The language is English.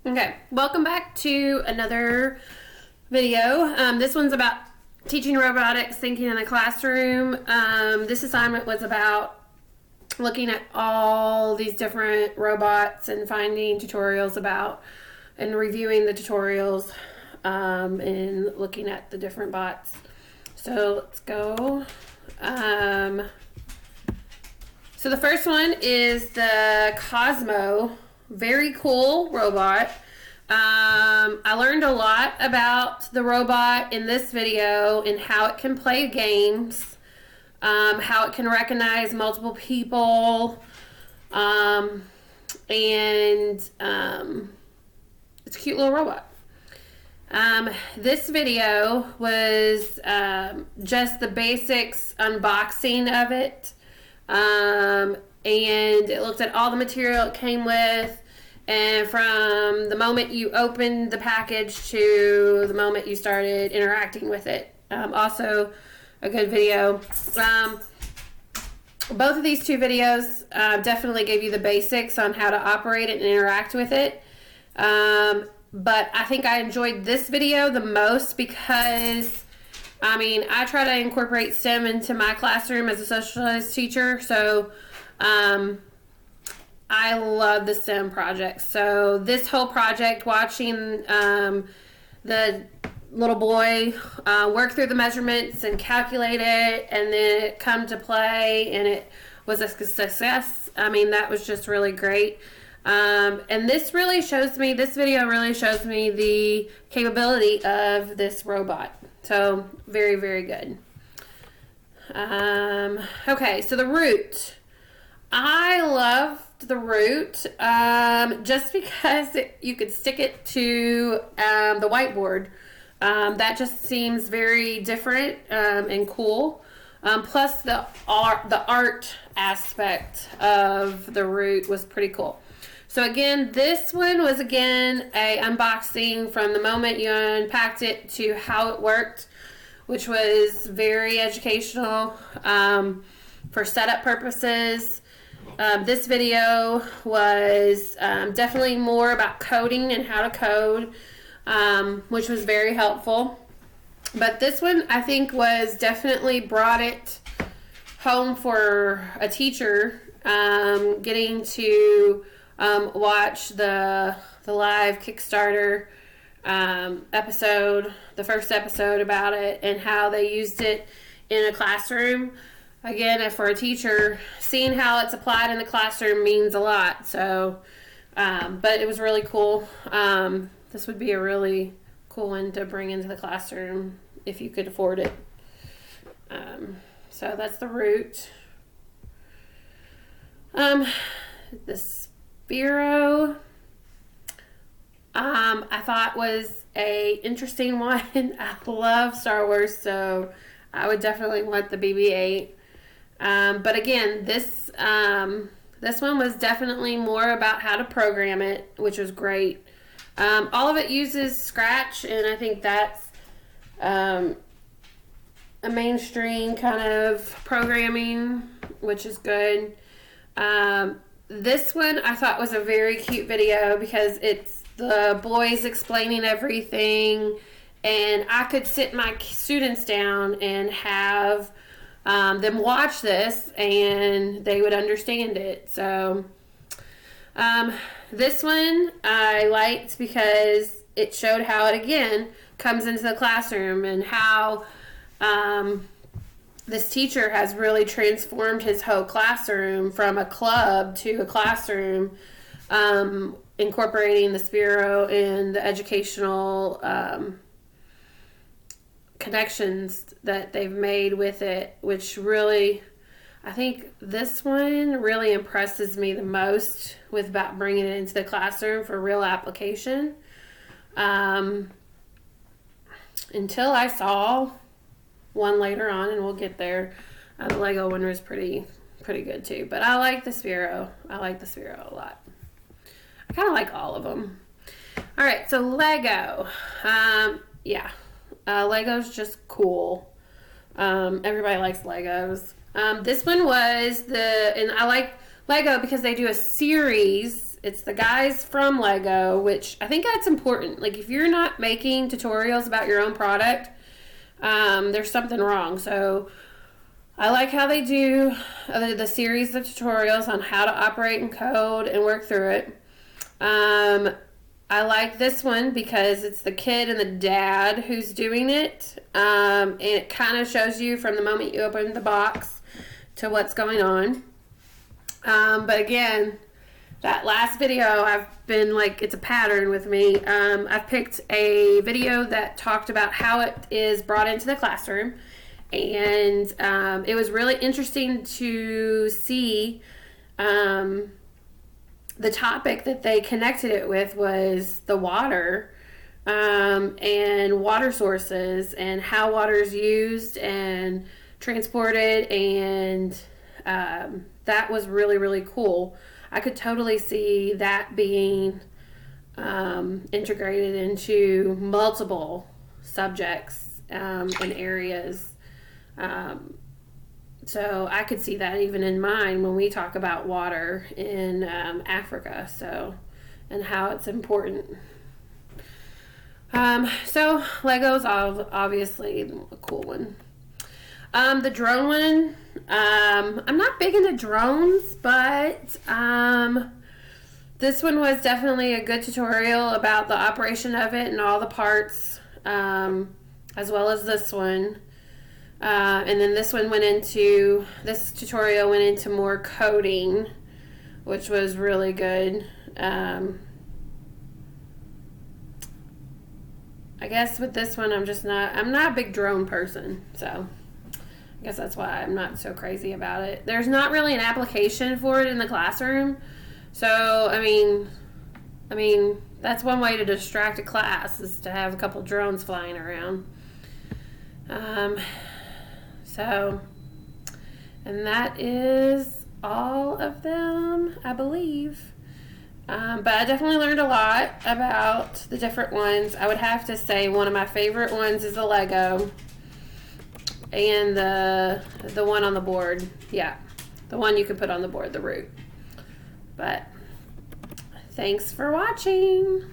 Okay, welcome back to another video. This one's about teaching robotics, thinking in the classroom. This assignment was about looking at all these different robots and finding tutorials about and reviewing the tutorials and looking at the different bots. So let's go. So the first one is the Cosmo. Very cool robot. I learned a lot about the robot in this video and how it can play games, how it can recognize multiple people, and it's a cute little robot. This video was just the basics unboxing of it. And it looked at all the material it came with, and from the moment you opened the package to the moment you started interacting with it. Also a good video. Both of these two videos definitely gave you the basics on how to operate it and interact with it. But I think I enjoyed this video the most because I try to incorporate STEM into my classroom as a social studies teacher, so I love the STEM projects. So this whole project, watching the little boy work through the measurements and calculate it, and then it come to play, and it was a success. That was just really great. And this video really shows me the capability of this robot. So very, very good. Okay, so the root. I loved the root just because you could stick it to the whiteboard. That just seems very different and cool. Plus the art aspect of the root was pretty cool. So again, this one was again a unboxing from the moment you unpacked it to how it worked, which was very educational for setup purposes. This video was definitely more about coding and how to code, which was very helpful. But this one, I think, was definitely brought it home for a teacher, getting to watch the live Kickstarter episode, the first episode about it, and how they used it in a classroom. Again, for a teacher, seeing how it's applied in the classroom means a lot. So, but it was really cool. This would be a really cool one to bring into the classroom if you could afford it. So that's the root. The Sphero, I thought was a interesting one. I love Star Wars, so I would definitely want the BB-8. But again, this one was definitely more about how to program it, which was great. All of it uses Scratch, and I think that's a mainstream kind of programming, which is good. This one I thought was a very cute video because it's the boys explaining everything, and I could sit my students down and have them watch this, and they would understand it. So this one I liked because it showed how it again comes into the classroom, and how this teacher has really transformed his whole classroom from a club to a classroom, incorporating the Sphero and the educational connections that they've made with it, which really, I think this one really impresses me the most with about bringing it into the classroom for real application. Until I saw one later on, and we'll get there. The Lego one was pretty good too, but I like the Sphero. I like the Sphero a lot. I kind of like all of them. All right, so Lego. Lego's just cool. Everybody likes Legos. This one was and I like Lego because they do a series It's the guys from Lego, which I think that's important. Like, if you're not making tutorials about your own product, there's something wrong. So I like how they do the series of tutorials on how to operate and code and work through it. I like this one because it's the kid and the dad who's doing it. And it kind of shows you from the moment you open the box to what's going on. But again, that last video, I've been like, it's a pattern with me. I've picked a video that talked about how it is brought into the classroom. And it was really interesting to see the topic that they connected it with was the water and water sources and how water is used and transported, and that was really, really cool. I could totally see that being integrated into multiple subjects and areas. So I could see that even in mine when we talk about water in Africa, so, and how it's important. So Lego's obviously a cool one. The drone one, I'm not big into drones, but this one was definitely a good tutorial about the operation of it and all the parts, as well as this one. And then this tutorial went into more coding, which was really good. I guess with this one, I'm not a big drone person, so I guess that's why I'm not so crazy about it. There's not really an application for it in the classroom, so I mean that's one way to distract a class, is to have a couple drones flying around. So, and that is all of them, I believe. But I definitely learned a lot about the different ones. I would have to say one of my favorite ones is the Lego, and the one on the board. Yeah, the one you could put on the board, the root. But thanks for watching.